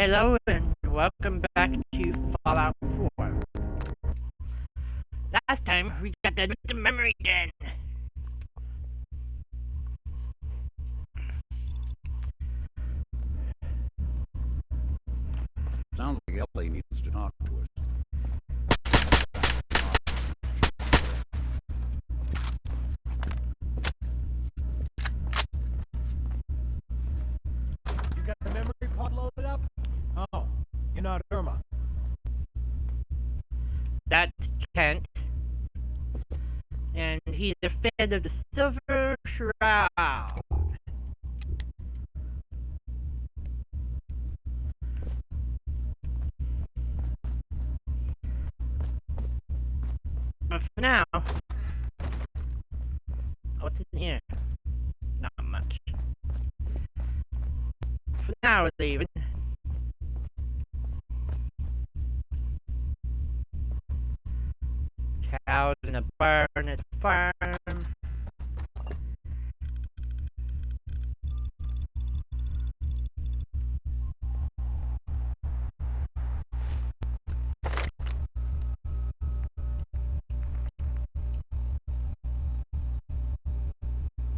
Hello and welcome back to Fallout 4. Last time we got done with the memory den. Sounds like Ellie needs to talk to us. You got the memory pod loaded up? Oh, you're not Irma. That's Kent. And he's a fan of the Silver Shroud. But for now, what's in here? Not much. For now, we're leaving. Cows in a barn at a farm.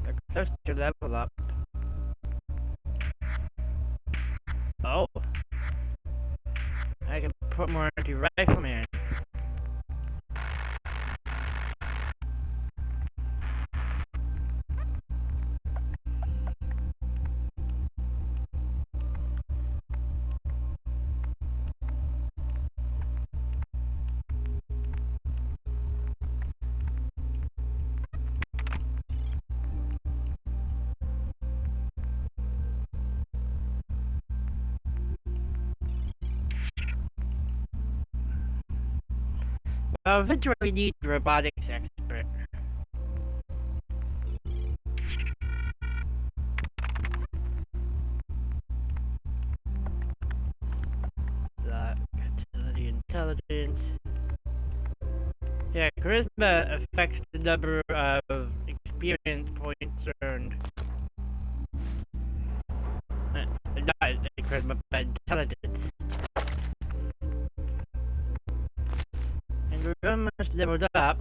They're close to level up. Oh. I can put more into rifleman. Well, eventually we need a robotics expert. Utility intelligence. Yeah, charisma affects the number of experience points earned. Not charisma, but intelligence. And we're almost leveled up.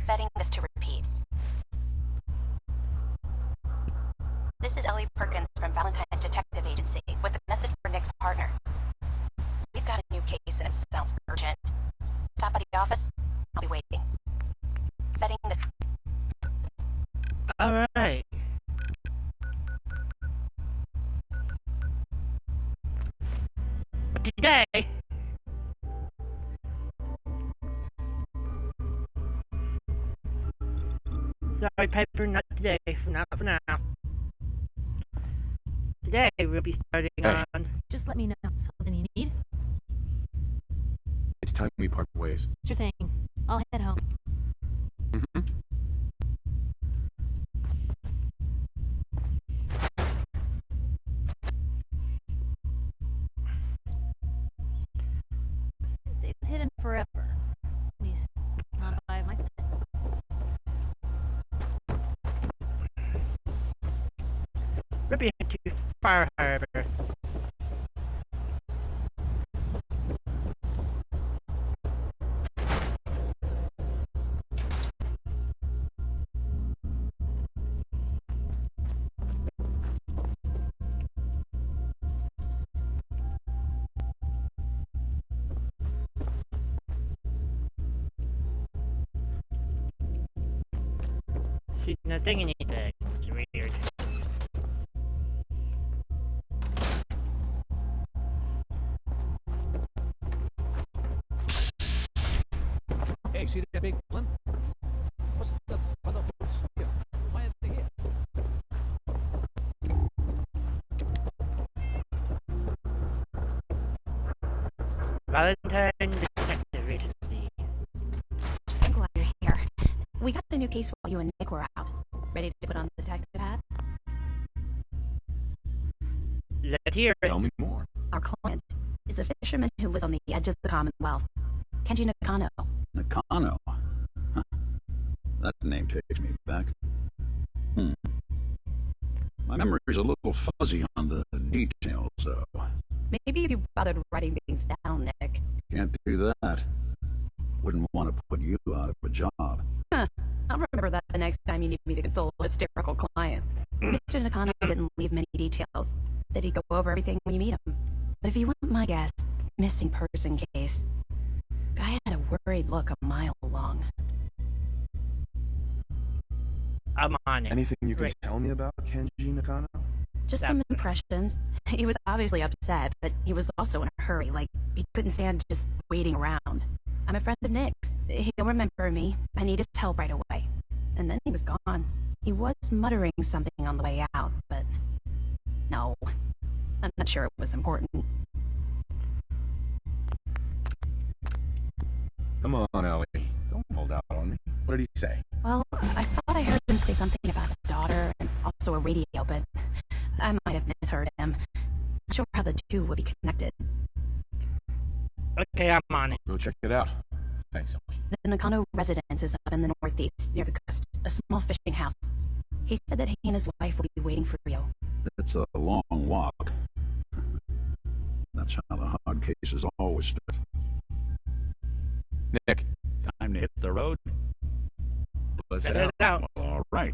Setting this to repeat. This is Ellie Perkins from Valentine's Detective Agency with a message for Nick's partner. We've got a new case and it sounds urgent. Stop by the office. I'll be waiting. Setting this. Alright. But today, sorry Piper, not today, not for now. Today we'll be starting on... Just let me know. Something you need? It's time we part ways. Sure thing. I'll head home. Mm-hmm. It's hidden forever. At least, not by my side. We'll be heading to Fire Harbor. She's not doing anything. It's weird. Hey, see that big blimp? What's the other place here? Why are they here? Valentine Detective Agency. I'm glad you're here. We got a new case while you and Nick were out. Ready to put on the detective hat? Let's hear it. Tell me more. Our client is a fisherman who lives on the edge of the Commonwealth. Kenji Nakano. Nakano. Huh. That name takes me back. My memory's a little fuzzy on the details, though. Maybe if you bothered writing things down, Nick. Can't do that. Wouldn't want to put you out of a job. Huh. I'll remember that the next time you need me to console a hysterical client. Mr. Nakano didn't leave many details. Said he'd go over everything when you meet him. But if you want my guess, missing person case. Guy had a worried look a mile long. I'm on it. Anything you can Great. tell me about Kenji Nakano? Just That- some impressions. He was obviously upset, but he was also in a hurry, like he couldn't stand just waiting around. I'm a friend of Nick's. He'll remember me. I need his help right away. And then he was gone. He was muttering something on the way out, but no. I'm not sure it was important. Come on, Ellie. Don't hold out on me. What did he say? Well, I thought I heard him say something about a daughter and also a radio, but I might have misheard him. Not sure how the two would be connected. Okay, I'm on it. Go check it out. Thanks, Ellie. The Nakano residence is up in the northeast, near the coast. A small fishing house. He said that he and his wife will be waiting for you. It's a long walk. That's how the hard cases always start. Nick, Time to hit the road. Let's Set it out. All right.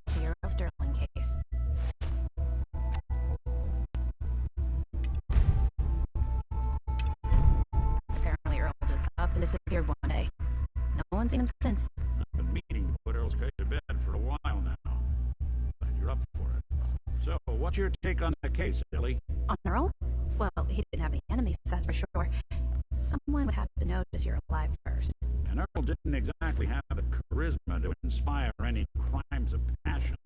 The Earl Sterling case. Apparently Earl just up and disappeared one day. No one's seen him since. I've been meaning to put Earl's case to bed for a while now. Glad you're up for it. So, what's your take on the case, Ellie? On Earl? Well, he didn't have any enemies, that's for sure. Someone would have to notice you're alive first. And Earl didn't exactly have the charisma to inspire any crimes of passion.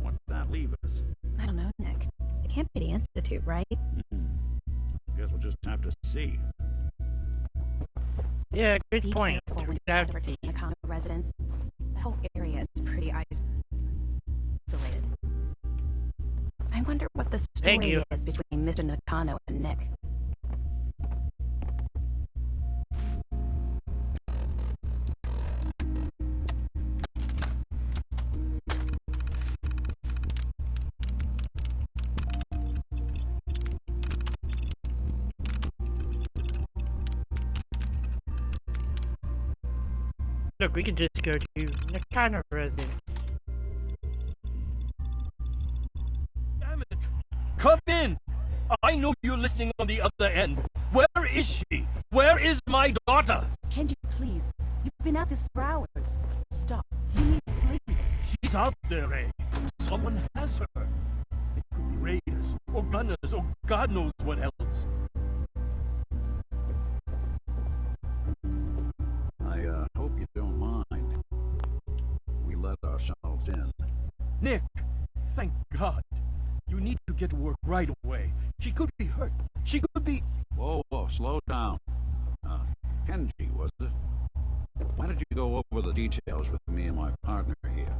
What's that leave us? I don't know, Nick. It can't be the Institute, right? Guess we'll just have to see. Yeah, good Be point. careful when you Without head over to the Nakano residence. The whole area is pretty isolated. I wonder what the Thank story you. is between Mr. Nakano and Nick. Look, we can just go to Nakano residence. Damn it! Come in! I know you're listening on the other end. Where is she? Where is my daughter? Kenji, please. You've been at this for hours. Stop. You need sleep. She's out there, eh? Someone has her. It could be raiders, or gunners, or God knows what else. I hope you don't mind. We let ourselves in. Nick, thank God. You need to get to work right away. She could be hurt. She could be... Whoa, slow down. Kenji, was it? Why did you go over the details with me and my partner here?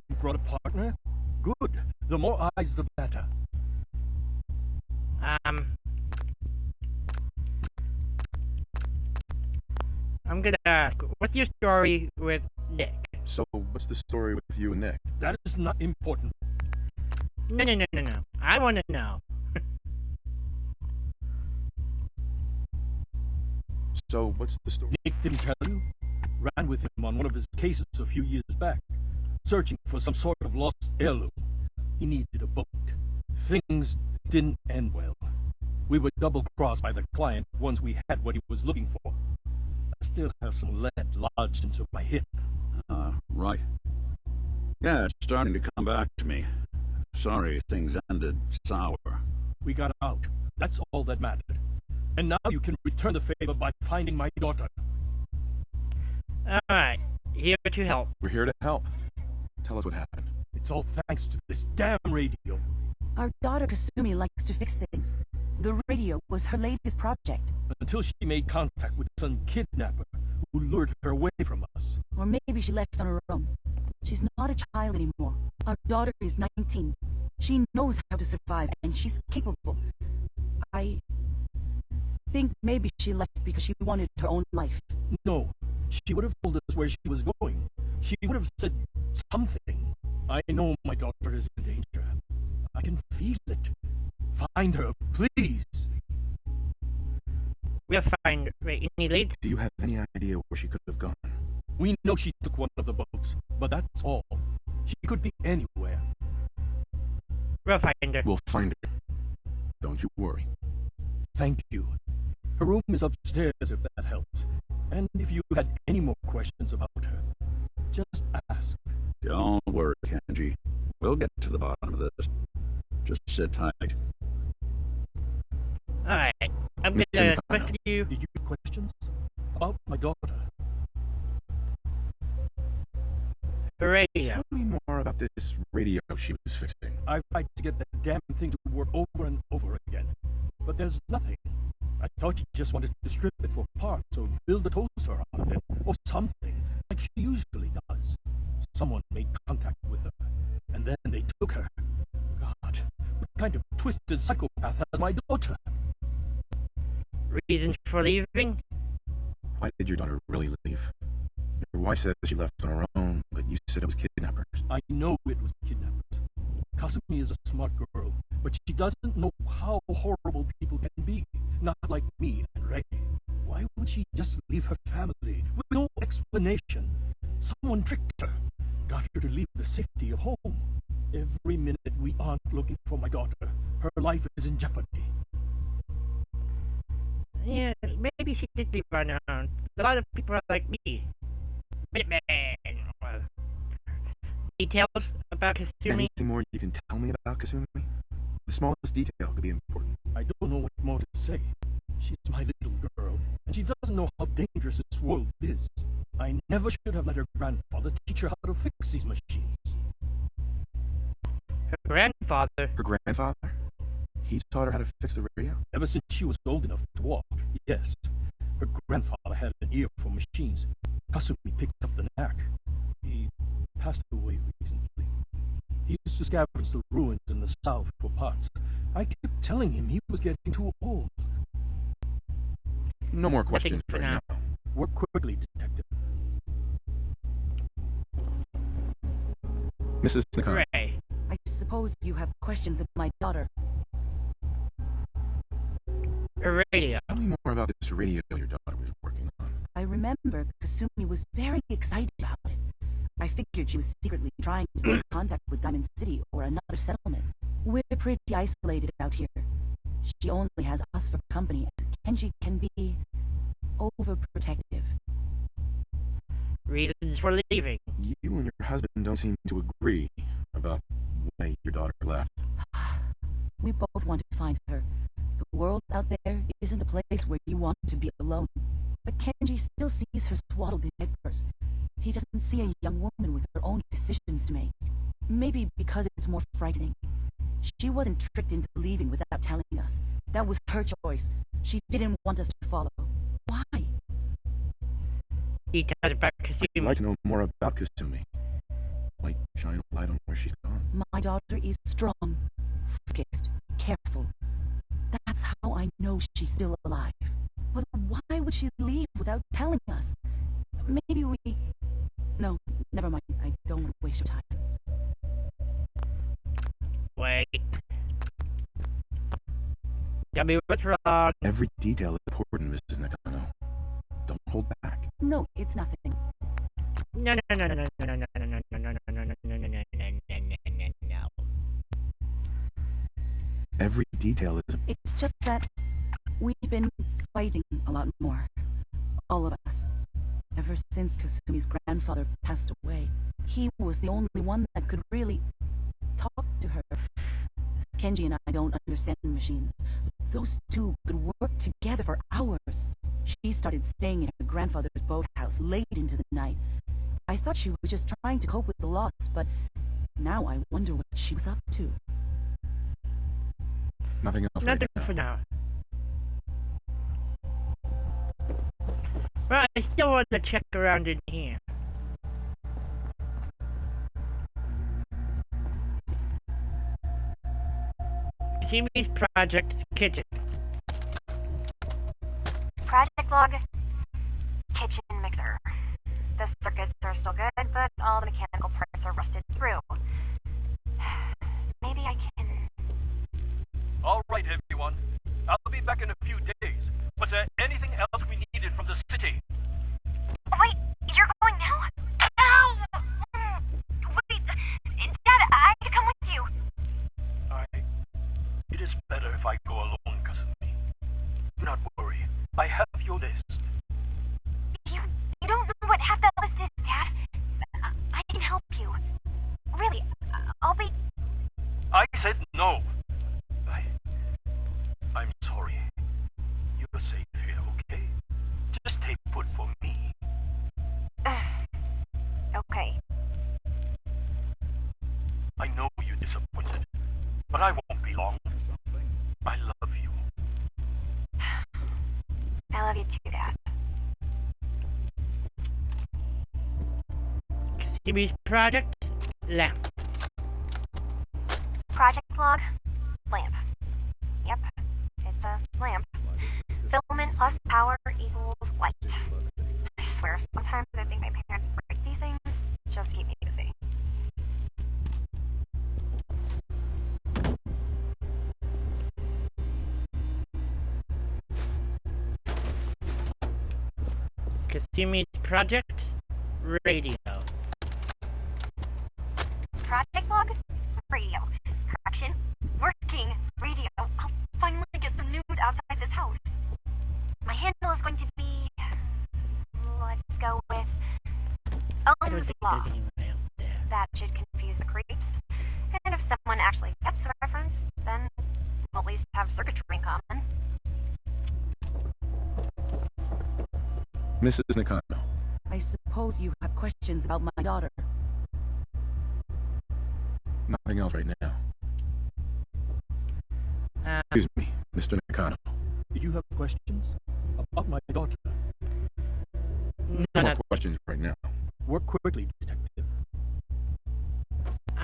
You brought a partner? Good. The more eyes, the better. I'm gonna ask, what's your story with Nick? so what's the story with you and Nick? That is not important. No. I want to know. So what's the story? Nick didn't tell you? Ran with him on one of his cases a few years back, searching for some sort of lost heirloom. He needed a boat. Things didn't end well. We were double-crossed by the client once we had what he was looking for. I still have some lead lodged into my hip. Right. Yeah, it's starting to come back to me. Sorry things ended sour. We got out. That's all that mattered. And now you can return the favor by finding my daughter. Alright, here to help. We're here to help. Tell us what happened. It's all thanks to this damn radio. Our daughter Kasumi likes to fix things. The radio was her latest project. Until she made contact with some kidnapper who lured her away from us. Or maybe she left on her own. She's not a child anymore. Our daughter is 19. She knows how to survive, and she's capable. I think maybe she left because she wanted her own life. No, she would have told us where she was going. She would have said something. I know my daughter is in danger. I can feel it. Find her, please. We'll find. Wait, any leads? Do you have any idea where she could have gone? We know she took one of the boats, but that's all. She could be anywhere. We'll find her. We'll find her. Don't you worry. Thank you. Her room is upstairs if that helps. And if you had any more questions about her, just ask. Don't worry, Kenji. We'll get to the bottom of this. Just sit tight. Alright. I'm Mr. gonna Nathaniel. question you. Did you have questions? About my daughter? Radio. Tell me more about this radio she was fixing. I tried to get that damn thing to work over and over again, but there's nothing. I thought she just wanted to strip it for parts or build a toaster out of it, or something, like she usually does. Someone made contact with her, and then they took her. God, what kind of twisted psychopath has my daughter? Reasons for leaving? Why did your daughter really leave? Your wife said she left on her own, but you said it was kidnappers. I know it was kidnappers. Kasumi is a smart girl, but she doesn't know how horrible people can be. Not like me and Ray. Why would she just leave her family with no explanation? Someone tricked her, got her to leave the safety of home. Every minute we aren't looking for my daughter, her life is in jeopardy. Yeah, maybe she did leave on her own. A lot of people are like me. Minuteman. Well, details about Kasumi? Anything more you can tell me about Kasumi? The smallest detail could be important. I don't know what more to say. She's my little girl, and she doesn't know how dangerous this world is. I never should have let her grandfather teach her how to fix these machines. Her grandfather? Her grandfather? He taught her how to fix the radio? Ever since she was old enough to walk, yes. Her grandfather had an ear for machines. Kasumi picked up the knack. He passed away recently. He used to scavenge the ruins in the south for parts. I kept telling him he was getting too old. No more questions for right now. now. Work quickly, detective. Mrs. Nathaniel. Ray. I suppose you have questions of my daughter. Her radio. Tell me more about this radio your daughter was working on. I remember Kasumi was very excited about it. I figured she was secretly trying to make contact with Diamond City or another settlement. We're pretty isolated out here. She only has us for company, and Kenji can be overprotective. Reasons for leaving. You and your husband don't seem to agree about why your daughter left. We both want to find her. The world out there isn't a place where you want to be alone. But Kenji still sees her swaddled in diapers. He doesn't see a young woman with her own decisions to make. Maybe because it's more frightening. She wasn't tricked into leaving without telling us. That was her choice. She didn't want us to follow. Why? Details about I'd Kasumi. like to know more about Kasumi. Might shine a light on where she's gone. My daughter is strong, focused, careful. That's how I know she's still alive. But why would she leave without telling us? Maybe we... No, never mind. I don't want to waste your time. Wait. Tell me what's wrong. Every detail is important, Mrs. Nakano. Don't hold back. No, it's nothing. No. Every detail is... It's just that we've been fighting a lot more. All of us. Ever since Kasumi's grandfather passed away, he was the only one that could really talk to her. Kenji and I don't understand machines. Those two could work together for hours. She started staying in her grandfather's boathouse late into the night. I thought she was just trying to cope with the loss, but now I wonder what she was up to. Nothing else right Nothing now. for now. But I still want to check around in here. Jimmy's Project Kitchen. Project log. Kitchen mixer. The circuits are still good, but all the mechanical parts are rusted through. Maybe I can... All right, everyone. I'll be back in a few days. Was there anything else we needed from the city? Wait, you're going now? Ow! Wait, Dad, I could come with you. It is better if I go alone, cousin. Do not worry. I have your list. You don't know what half that list is, Dad. I can help you. Really, I'll be... I said no. I'm sorry. You're safe here, okay? Just stay put for me. Okay. I know you're disappointed, but I won't be long. I love you. I love you too, Dad. Jimmy's Project Lamp. Project log. Lamp. Yep, it's a lamp. Filament plus power equals light. I swear, sometimes I think my parents break these things just to keep me busy. Jimmy's Project Radio. Project log? Radio. Correction. Working. Radio. I'll finally get some news outside this house. My handle is going to be... Let's go with... I don't Ohm's think Law. there's any way out there. That should confuse the creeps. And if someone actually gets the reference, then we'll at least have circuitry in common. Mrs. Nakano. I suppose you have questions about my daughter. Nothing else right now. Excuse me, Mr. Nakano. Did you have questions about my daughter? No, No more no, questions right now. Work quickly, detective.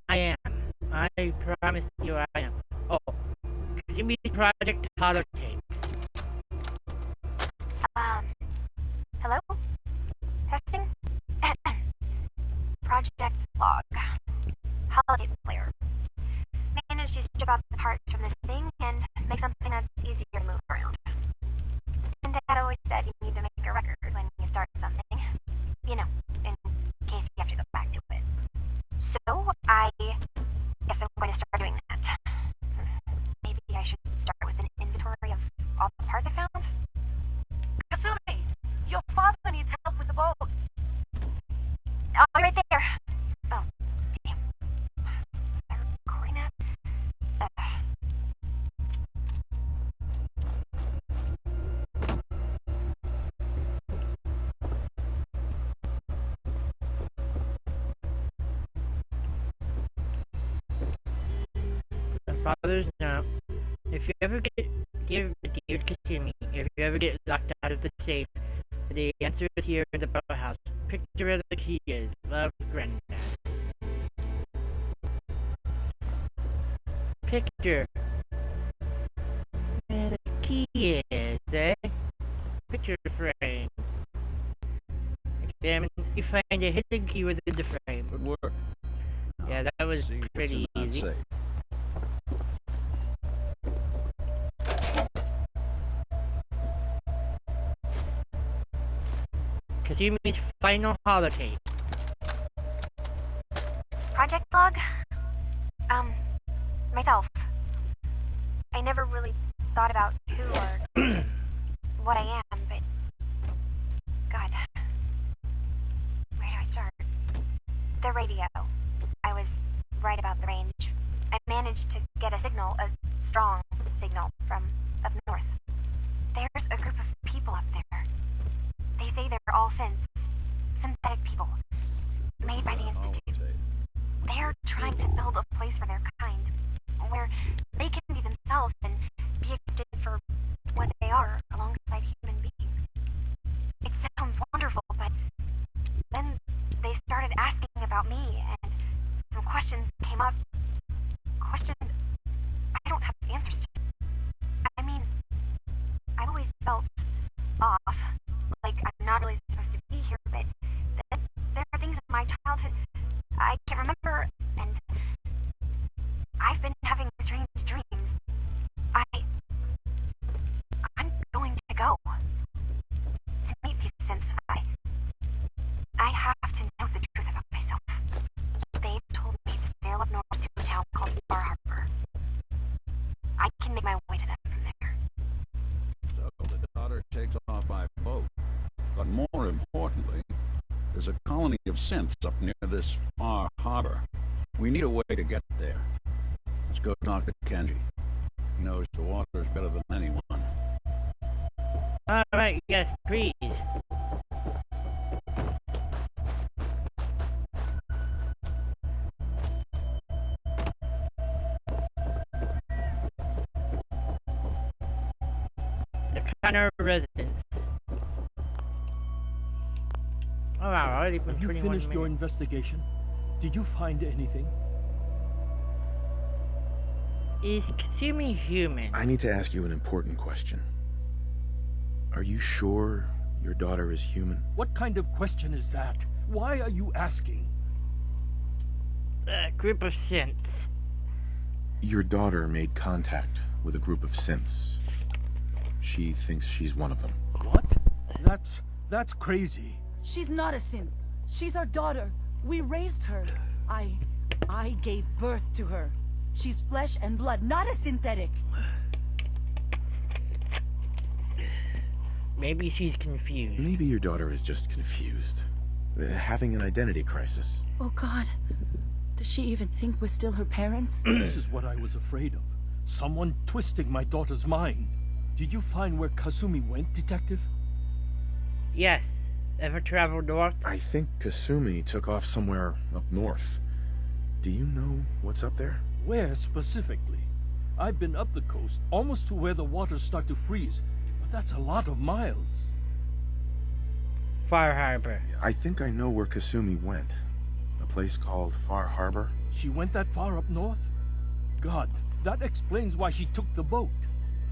I am. I promise you I am. Oh, Jimmy's Project Holotape. Hello? Testing? Project log. Holotape player. Managed to strip out the parts from this thing and make something that's easier to move around. And Dad always said you need to make a record when you start something. You know, in case you have to go back to it. So, I guess I'm going to start doing that. Maybe I should start with an inventory of all the parts I found? Kasumi! Your father needs help with the boat! I'll be right there! Oh, damn. Is that recording that? My father's now. If you ever give Kasumi, if you ever get locked out of the safe, the answer is here in the boathouse. Picture where the key is. Love, Granddad. Picture where the key is, eh? Picture frame. Examine. You find a hidden key within the frame. Good work. Yeah, that was See what's pretty in that easy. safe. Kasumi's final holotape. Project log? Myself. I never really thought about who or what I am, but... God. Where do I start? The radio. I was right about the range. I managed to get a signal, a strong signal, from up north. There's a group of people up there. They say they're all synthetic people, made by the Institute. They're trying to build a place for their kind, where they can be themselves and be accepted for what they are alongside human beings. It sounds wonderful, but then they started asking about me, and some questions came up. Questions I don't have answers to. off. Like I'm not really supposed to be here, but then there are things in my childhood I can't remember, and I've been having strange dreams. I'm going to go. To meet these synths, I have to know the truth about myself. They've told me to sail up north to a town called Far Harbor. I can make my way to them from there. So the daughter takes off by boat. But more importantly, there's a colony of synths up near this Far Harbor. We need a way to get there. Let's go talk to Kenji. He knows the waters better than anyone. Alright, yes, please. The Connor residence. Oh wow, already been Have you 21 finished your minutes. investigation? Did you find anything? Is Kasumi human? I need to ask you an important question. Are you sure your daughter is human? What kind of question is that? Why are you asking? A group of synths. Your daughter made contact with a group of synths. She thinks she's one of them. What? That's crazy. She's not a synth. She's our daughter. We raised her. I gave birth to her. She's flesh and blood, not a synthetic. Maybe she's confused. Maybe your daughter is just confused. Having an identity crisis. Oh God. Does she even think we're still her parents? This is what I was afraid of. Someone twisting my daughter's mind. Did you find where Kasumi went, Detective? Yes. Ever traveled north? I think Kasumi took off somewhere up north. Do you know what's up there? Where specifically? I've been up the coast, almost to where the waters start to freeze, but that's a lot of miles. Far Harbor. I think I know where Kasumi went. A place called Far Harbor. She went that far up north? God, that explains why she took the boat.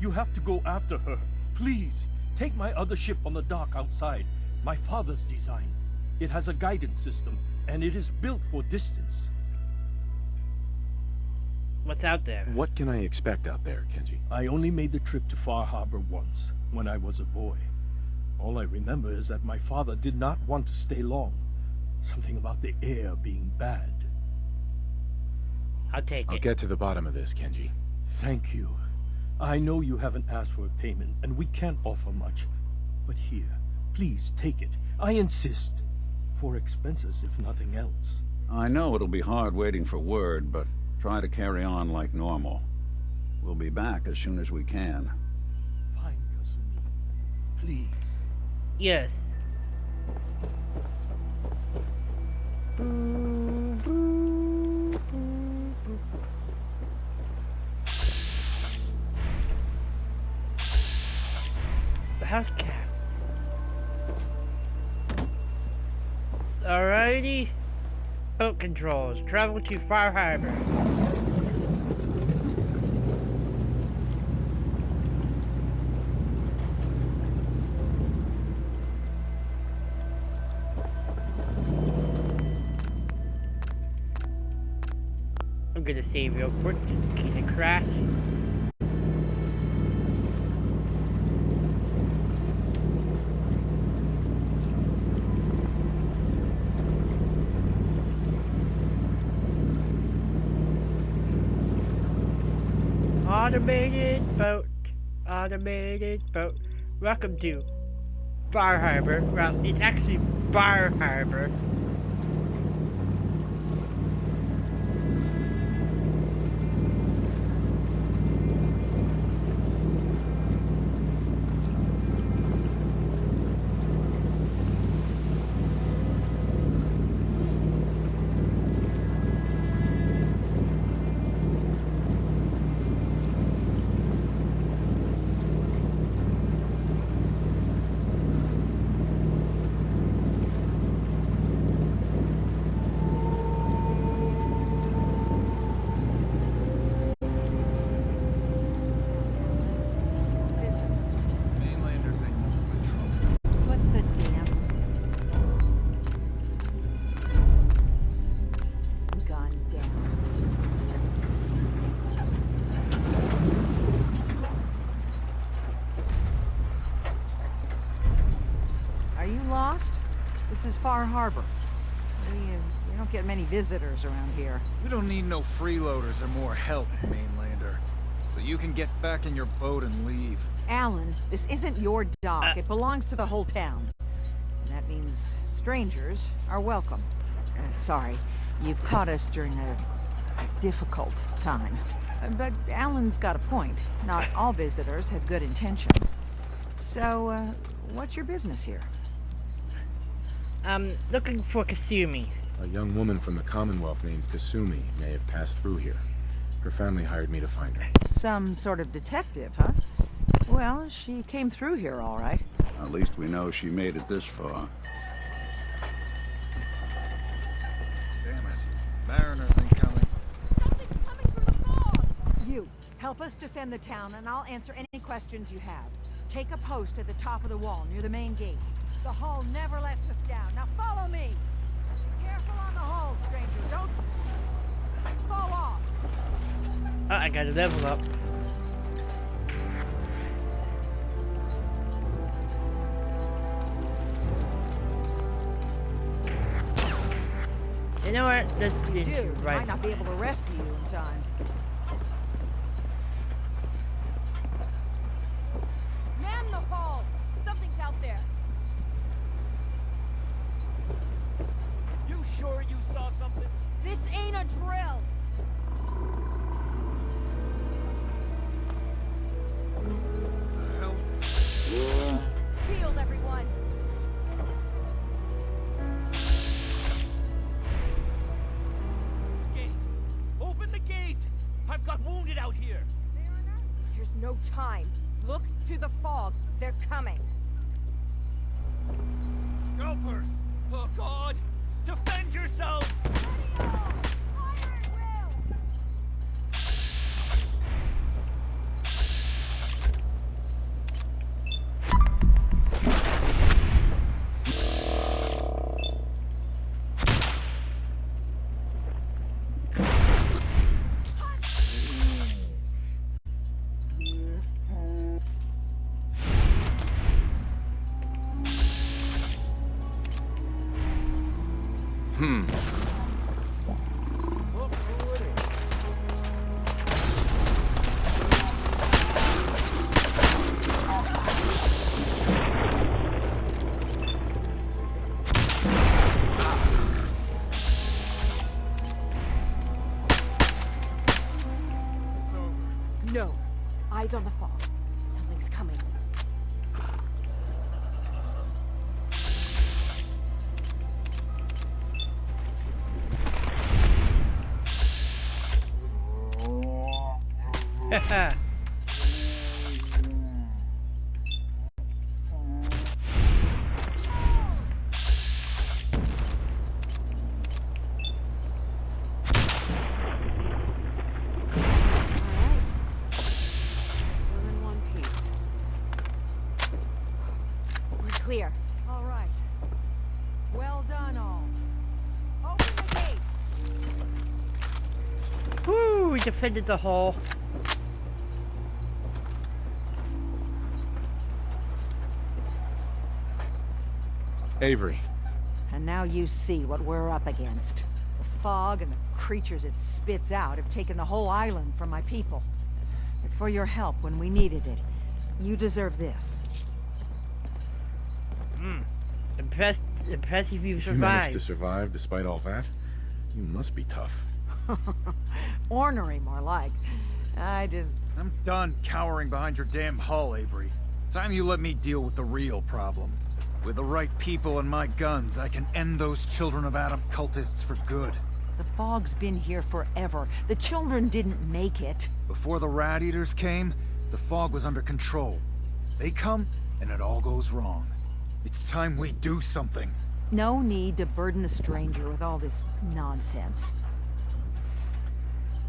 You have to go after her. Please, take my other ship on the dock outside. My father's design. It has a guidance system, and it is built for distance. What's out there? What can I expect out there, Kenji? I only made the trip to Far Harbor once, when I was a boy. All I remember is that my father did not want to stay long. Something about the air being bad. I'll take I'll it. get to the bottom of this, Kenji. Thank you. I know you haven't asked for a payment, and we can't offer much. But here, please take it. I insist. For expenses, if nothing else. I know it'll be hard waiting for word, but try to carry on like normal. We'll be back as soon as we can. Fine, Kasumi. Please. Yes. The house cat. Alrighty. Boat controls. Travel to Far Harbor. I'm gonna save real quick just in case it crashes. Automated boat. Welcome to Far Harbor. Well, it's actually Bar Harbor. Far Harbor. We don't get many visitors around here. We don't need no freeloaders or more help, mainlander. So you can get back in your boat and leave. Alan, this isn't your dock. It belongs to the whole town. And that means strangers are welcome. Sorry, you've caught us during a difficult time. But Alan's got a point. Not all visitors have good intentions. So, what's your business here? I'm looking for Kasumi. A young woman from the Commonwealth named Kasumi may have passed through here. Her family hired me to find her. Some sort of detective, huh? Well, she came through here all right. At least we know she made it this far. Damn it. Mariners ain't coming. Something's coming through the fog! You, help us defend the town, and I'll answer any questions you have. Take a post at the top of the wall, near the main gate. The hull never lets us down. Now follow me! Careful on the hull, stranger. Don't fall off! Oh, I got a level up. You know what? Let's get Dude, right. might not be able to rescue you in time. Man the hull! Something's out there. You sure you saw something? This ain't a drill! The hell? Field, everyone! Gate! Open the gate! I've got wounded out here! There's no time. Look to the fog. They're coming. Gulpers! Oh God! Defend yourselves! No. Eyes on the fog. Something's coming. Haha. Clear. All right. Well done, all. Open the gate! Woo! We defended the hull. Avery. And now you see what we're up against. The fog and the creatures it spits out have taken the whole island from my people. But for your help when we needed it, you deserve this. Impressive you If you managed to survived. survive despite all that, you must be tough. Ornery, more like. I'm done cowering behind your damn hull, Avery. Time you let me deal with the real problem. With the right people and my guns, I can end those Children of Adam cultists for good. The fog's been here forever. The children didn't make it. Before the Rat Eaters came, the fog was under control. They come, and it all goes wrong. It's time we do something. No need to burden the stranger with all this nonsense.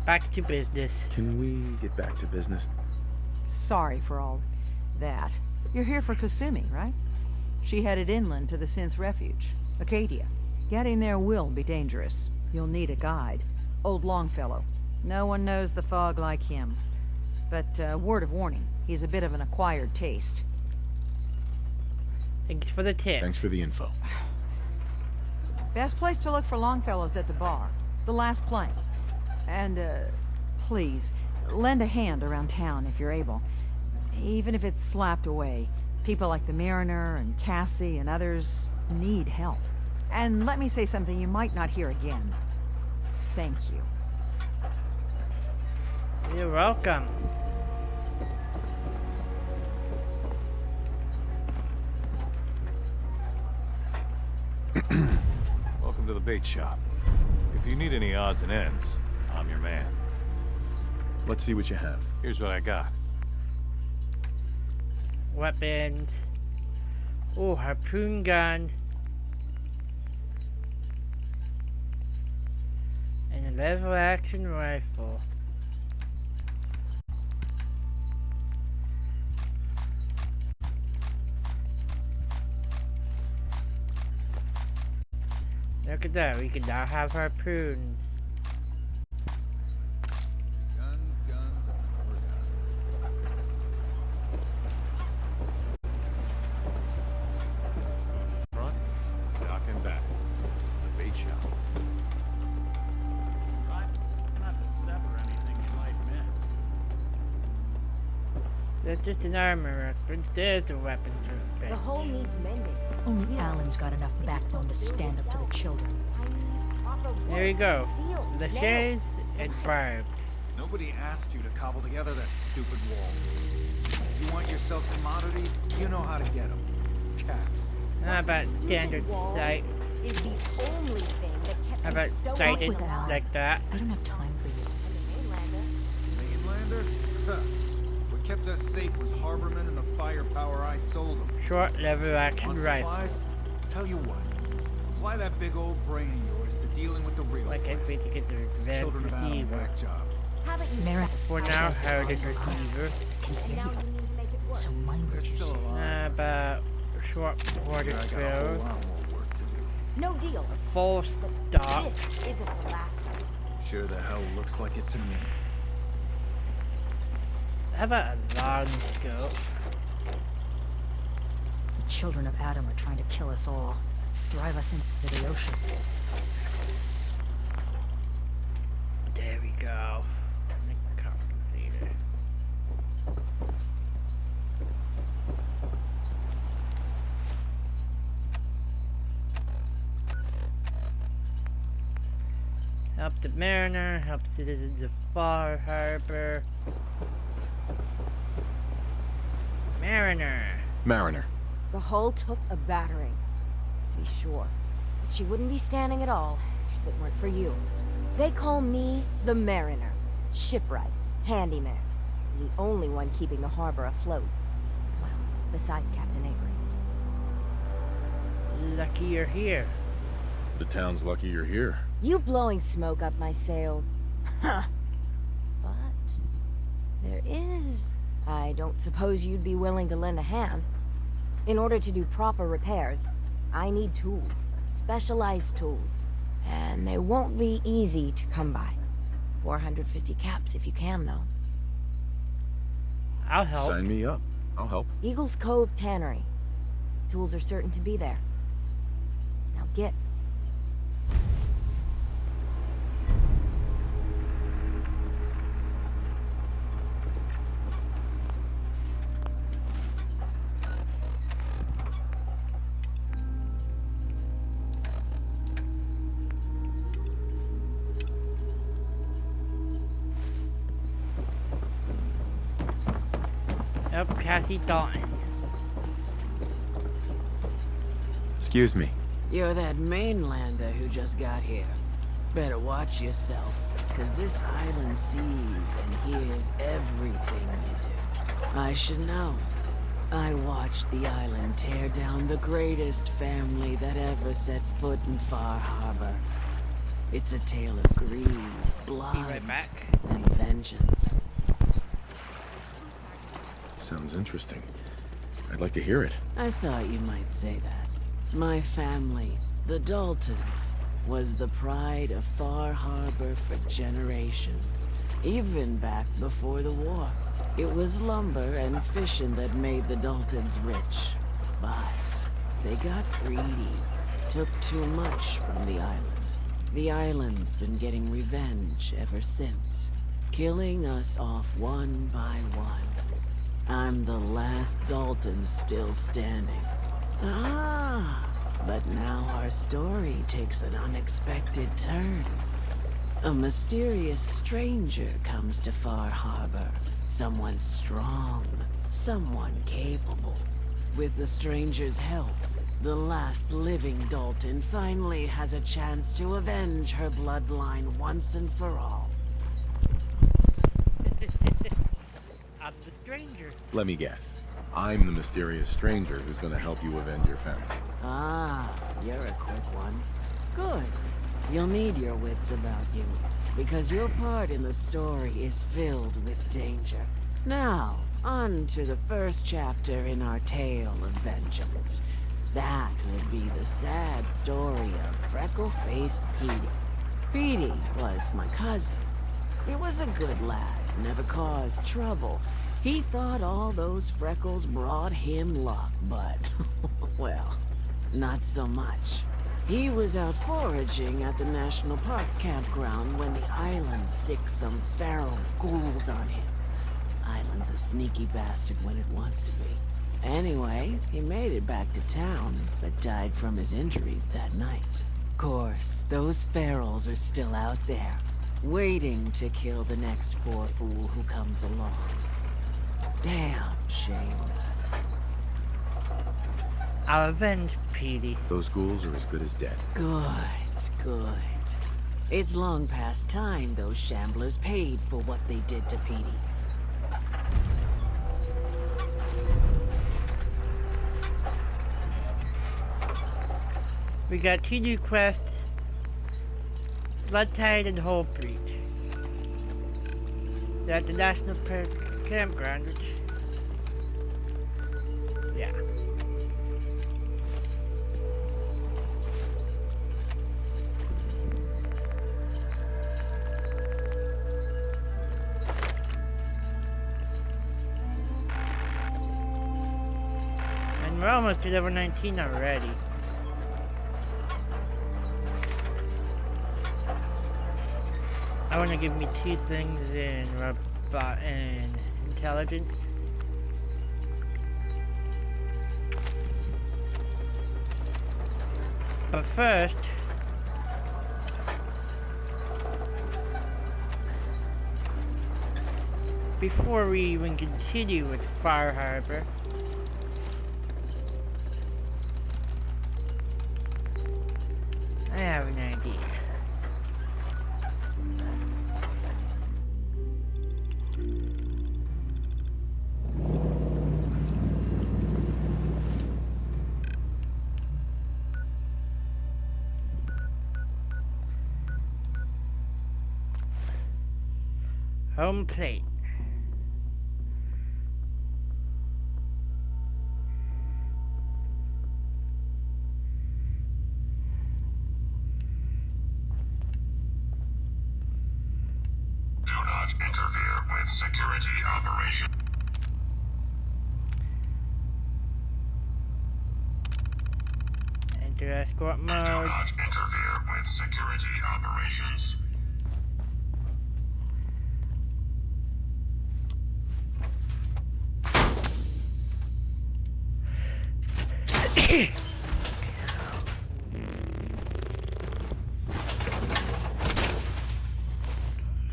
Back to business. Can we get back to business? Sorry for all that. You're here for Kasumi, right? She headed inland to the Synth Refuge, Acadia. Getting there will be dangerous. You'll need a guide. Old Longfellow. No one knows the fog like him. But, word of warning, he's a bit of an acquired taste. Thanks for the tip. Thanks for the info. Best place to look for Longfellow's at the bar. The last plank. And, please, lend a hand around town if you're able. Even if it's slapped away. People like the Mariner and Cassie and others need help. And let me say something you might not hear again. Thank you. You're welcome. Welcome to the bait shop. If you need any odds and ends, I'm your man. Let's see what you have. Here's what I got. Weapons. Oh, harpoon gun. And a level action rifle. Look at that, we can now have harpoons. Guns, guns, and more guns. Front, back and back. The bait shop. Right? Not to sever anything you might miss. That's just an armor reference. There's a weapons The reference. hole needs mending. Only Alan's got enough backbone to stand up to the children. There we go. The shades and barbed. Nobody asked you to cobble together that stupid wall. If you want yourself commodities, you know how to get them. Caps. How about standard sight? Is the only thing that kept How him about stowed sighted with Alan. like that? I don't have time for you. Mainlander. Mainlander? Huh. What kept us safe was Harborman and the firepower I sold them. Short level action On rifle. supplies? Tell you what. Apply that big old brain of yours to dealing with the real Like threat. every to get the advanced Children of Adam receiver. whack jobs. Haven't you? Mara For now, how did receiver? can And hear now you. you need to make it worse. So mind They're what you still say. alive. About short quarter I got a whole barrel. lot more work to do. No deal. Full But stock. this isn't the last one. Sure the hell looks like it to me. How about a long scope? The children of Adam are trying to kill us all. Drive us into the ocean. There we go. Compensator. Help the Mariner, help citizens of Far Harbor. Mariner. Mariner. The hull took a battering, to be sure. But she wouldn't be standing at all if it weren't for you. They call me the Mariner. Shipwright, handyman. The only one keeping the harbor afloat. Well, beside Captain Avery. Lucky you're here. The town's lucky you're here. You blowing smoke up my sails. Huh. But there is... I don't suppose you'd be willing to lend a hand. In order to do proper repairs, I need tools. Specialized tools. And they won't be easy to come by. 450 caps if you can, though. I'll help. Sign me up. I'll help. Eagles Cove Tannery. Tools are certain to be there. Now get. Help Cassie Dalton. Excuse me. You're that mainlander who just got here. Better watch yourself, because this island sees and hears everything you do. I should know. I watched the island tear down the greatest family that ever set foot in Far Harbor. It's a tale of greed, blood, right back. and vengeance. Sounds interesting. I'd like to hear it. I thought you might say that. My family, the Daltons, was the pride of Far Harbor for generations, even back before the war. It was lumber and fishing that made the Daltons rich. But they got greedy. took too much from the island. The island's been getting revenge ever since, killing us off one by one. I'm the last Dalton still standing. Ah, but now our story takes an unexpected turn. A mysterious stranger comes to Far Harbor. Someone strong, someone capable. With the stranger's help, the last living Dalton finally has a chance to avenge her bloodline once and for all. I'm the stranger. Let me guess. I'm the mysterious stranger who's gonna help you avenge your family. Ah, you're a quick one. Good. You'll need your wits about you, because your part in the story is filled with danger. Now, on to the first chapter in our tale of vengeance. That would be the sad story of freckle-faced Petey. Petey was my cousin. He was a good lad, never caused trouble. He thought all those freckles brought him luck, but, well, not so much. He was out foraging at the National Park campground when the island sicked some feral ghouls on him. Island's a sneaky bastard when it wants to be. Anyway, he made it back to town, but died from his injuries that night. Course, those ferals are still out there, waiting to kill the next poor fool who comes along. Damn shame that. I'll avenge Petey. Those ghouls are as good as dead. Good, good. It's long past time those shamblers paid for what they did to Petey. We got 2 new quests, Blood Tide and Hole Breach. They're at the National Park campground, which, yeah. And we're almost to level 19 already. I want to give me 2 things in robot and intelligence. But first, before we even continue with Far Harbor, I have an idea. Home plate. Do not interfere with security operation. Enter escort mode. Do not interfere with security operations.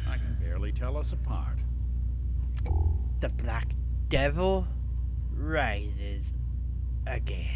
I can barely tell us apart. The Black Devil rises again.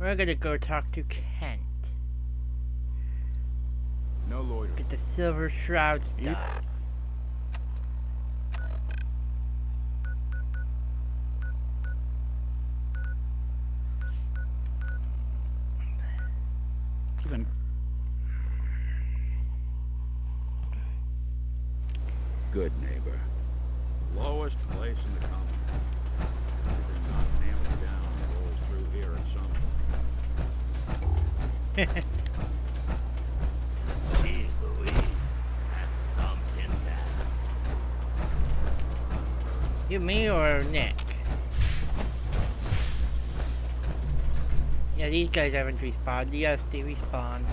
We're gonna go talk to Kent. No loitering. Get the Silver Shroud stuff. Yep. Even good neighbor. Lowest place in the company. Everything not nailed down rolls through here at some point. Jeez Louise, that's something bad. You, me, or Nick? Yeah, these guys haven't respawned. Yes, they respawn.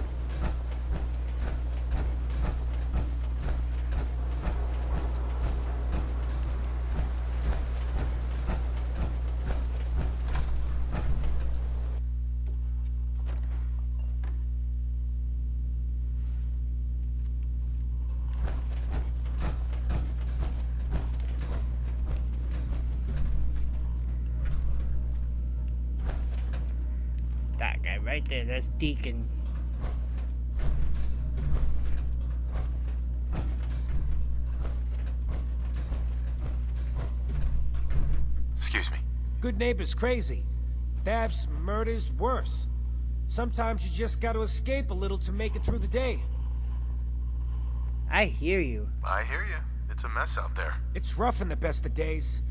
That guy right there, that's Deacon. Excuse me. Good neighbor's crazy. Thefts, murders, worse. Sometimes you just gotta escape a little to make it through the day. I hear you. I hear you. It's a mess out there. It's rough in the best of days.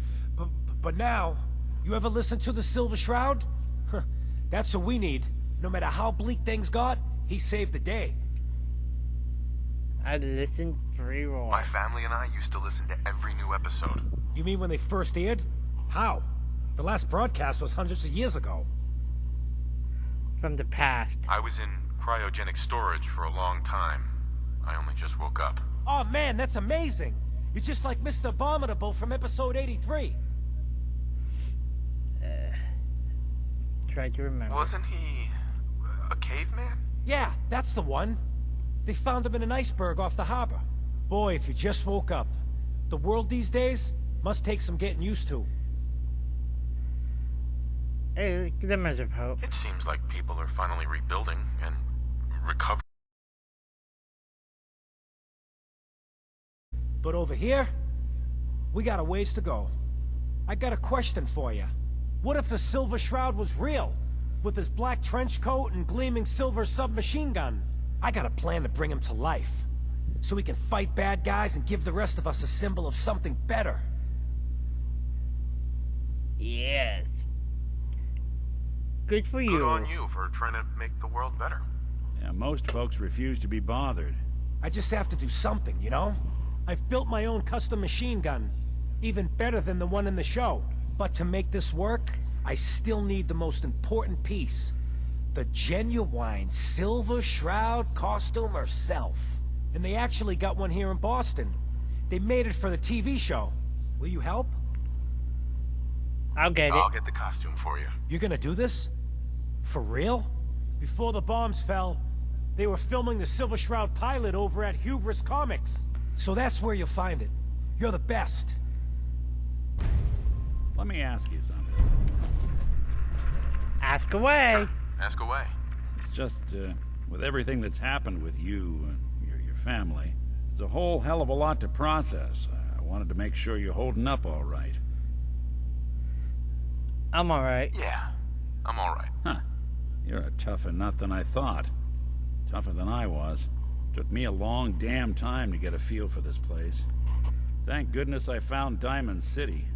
But now, you ever listen to the Silver Shroud? That's what we need. No matter how bleak things got, he saved the day. I listened pretty well. My family and I used to listen to every new episode. You mean when they first aired? How? The last broadcast was hundreds of years ago. From the past. I was in cryogenic storage for a long time. I only just woke up. Oh man, that's amazing! You're just like Mr. Abominable from episode 83. Try to remember. Wasn't he a caveman? Yeah, that's the one. They found him in an iceberg off the harbor. Boy, if you just woke up. The world these days must take some getting used to. Hey, glimmers of hope. It seems like people are finally rebuilding and recovering. But over here, we got a ways to go. I got a question for you. What if the Silver Shroud was real? With his black trench coat and gleaming silver submachine gun? I got a plan to bring him to life. So he can fight bad guys and give the rest of us a symbol of something better. Yes. Good for you. Good on you for trying to make the world better. Yeah, most folks refuse to be bothered. I just have to do something, you know? I've built my own custom machine gun. Even better than the one in the show. But to make this work, I still need the most important piece. The genuine Silver Shroud costume herself. And they actually got one here in Boston. They made it for the TV show. Will you help? I'll get it. I'll get the costume for you. You're gonna do this? For real? Before the bombs fell, they were filming the Silver Shroud pilot over at Hubris Comics. So that's where you'll find it. You're the best. Let me ask you something. Ask away. Sure. Ask away. It's just, with everything that's happened with you and your family, it's a whole hell of a lot to process. I wanted to make sure you're holding up all right. I'm alright. Yeah, I'm alright. Huh. You're a tougher nut than I thought. Tougher than I was. Took me a long damn time to get a feel for this place. Thank goodness I found Diamond City.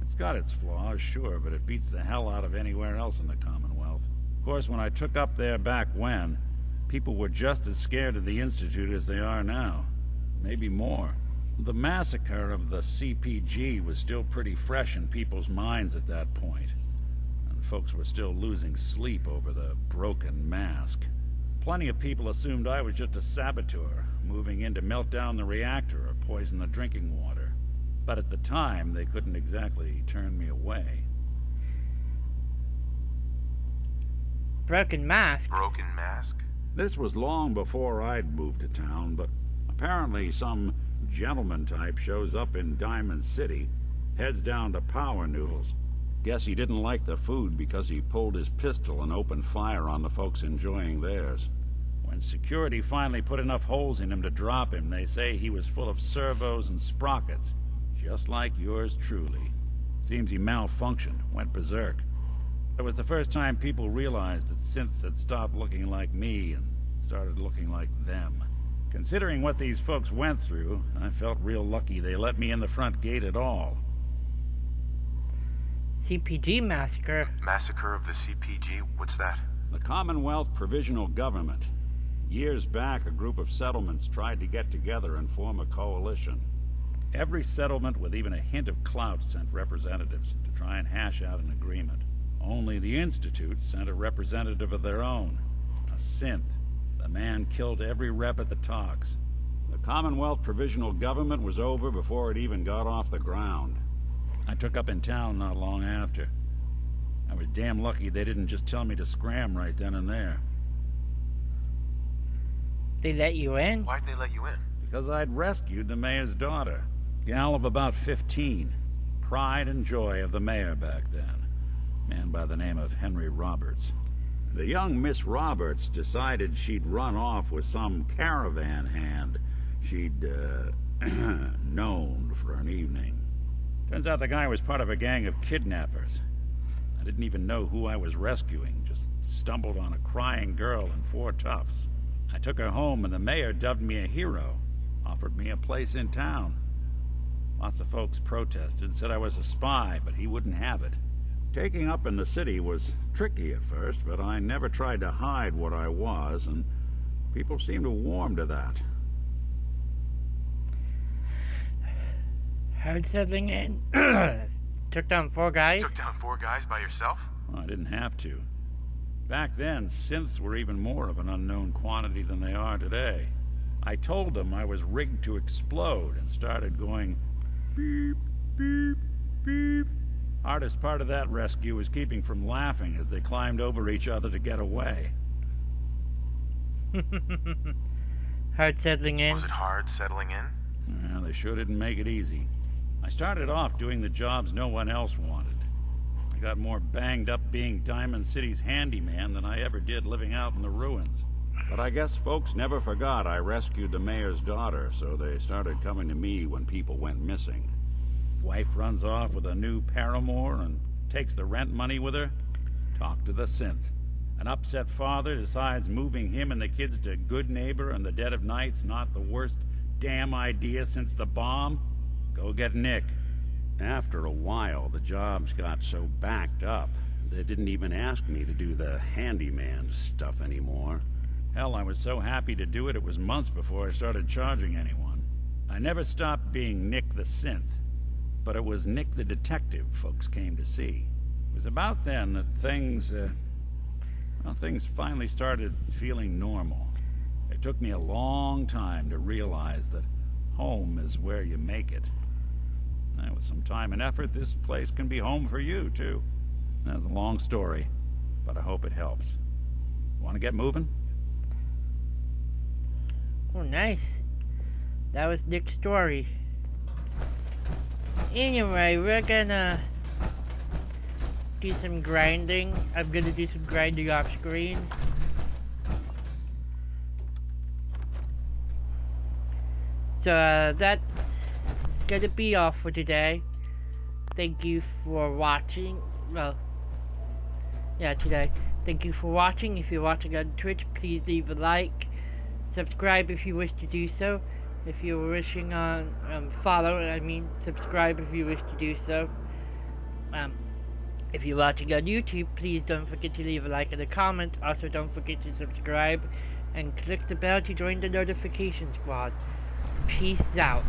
It's got its flaws, sure, but it beats the hell out of anywhere else in the Commonwealth. Of course, when I took up there back when, people were just as scared of the Institute as they are now. Maybe more. The massacre of the CPG was still pretty fresh in people's minds at that point, and folks were still losing sleep over the broken mask. Plenty of people assumed I was just a saboteur, moving in to melt down the reactor or poison the drinking water. But at the time, they couldn't exactly turn me away. Broken mask? Broken mask? This was long before I'd moved to town, but apparently some gentleman type shows up in Diamond City, heads down to Power Noodles. Guess he didn't like the food because he pulled his pistol and opened fire on the folks enjoying theirs. When security finally put enough holes in him to drop him, they say he was full of servos and sprockets, just like yours truly. Seems he malfunctioned, went berserk. It was the first time people realized that synths had stopped looking like me and started looking like them. Considering what these folks went through, I felt real lucky they let me in the front gate at all. CPG massacre? Massacre of the CPG? What's that? The Commonwealth Provisional Government. Years back, a group of settlements tried to get together and form a coalition. Every settlement with even a hint of clout sent representatives to try and hash out an agreement. Only the Institute sent a representative of their own, a synth. The man killed every rep at the talks. The Commonwealth Provisional Government was over before it even got off the ground. I took up in town not long after. I was damn lucky they didn't just tell me to scram right then and there. They let you in? Why'd they let you in? Because I'd rescued the mayor's daughter. Gal of about 15. Pride and joy of the mayor back then. Man by the name of Henry Roberts. The young Miss Roberts decided she'd run off with some caravan hand she'd, known for an evening. Turns out the guy was part of a gang of kidnappers. I didn't even know who I was rescuing, just stumbled on a crying girl and 4 toughs. I took her home and the mayor dubbed me a hero, offered me a place in town. Lots of folks protested, said I was a spy, but he wouldn't have it. Taking up in the city was tricky at first, but I never tried to hide what I was, and people seemed to warm to that. Hard settling in. Took down 4 guys? You took down 4 guys by yourself? Well, I didn't have to. Back then, synths were even more of an unknown quantity than they are today. I told them I was rigged to explode and started going beep, beep, beep. Hardest part of that rescue was keeping from laughing as they climbed over each other to get away. Hard settling in? Was it hard settling in? Yeah, they sure didn't make it easy. I started off doing the jobs no one else wanted. I got more banged up being Diamond City's handyman than I ever did living out in the ruins. But I guess folks never forgot I rescued the mayor's daughter, so they started coming to me when people went missing. Wife runs off with a new paramour and takes the rent money with her. Talk to the synth. An upset father decides moving him and the kids to Good Neighbor in the dead of night's not the worst damn idea since the bomb. Go get Nick. After a while, the jobs got so backed up, they didn't even ask me to do the handyman stuff anymore. Hell, I was so happy to do it, it was months before I started charging anyone. I never stopped being Nick the synth, but it was Nick the detective folks came to see. It was about then that things finally started feeling normal. It took me a long time to realize that home is where you make it. And with some time and effort, this place can be home for you, too. That's a long story, but I hope it helps. Want to get moving? Oh, nice. That was Nick's story. Anyway, we're gonna do some grinding. I'm gonna do some grinding off screen. So, that's gonna be all for today. Thank you for watching. Well, yeah, today. Thank you for watching. If you're watching on Twitch, please leave a like. Subscribe if you wish to do so. If you're wishing on subscribe if you wish to do so. If you're watching on YouTube, please don't forget to leave a like and a comment. Also, don't forget to subscribe and click the bell to join the notification squad. Peace out.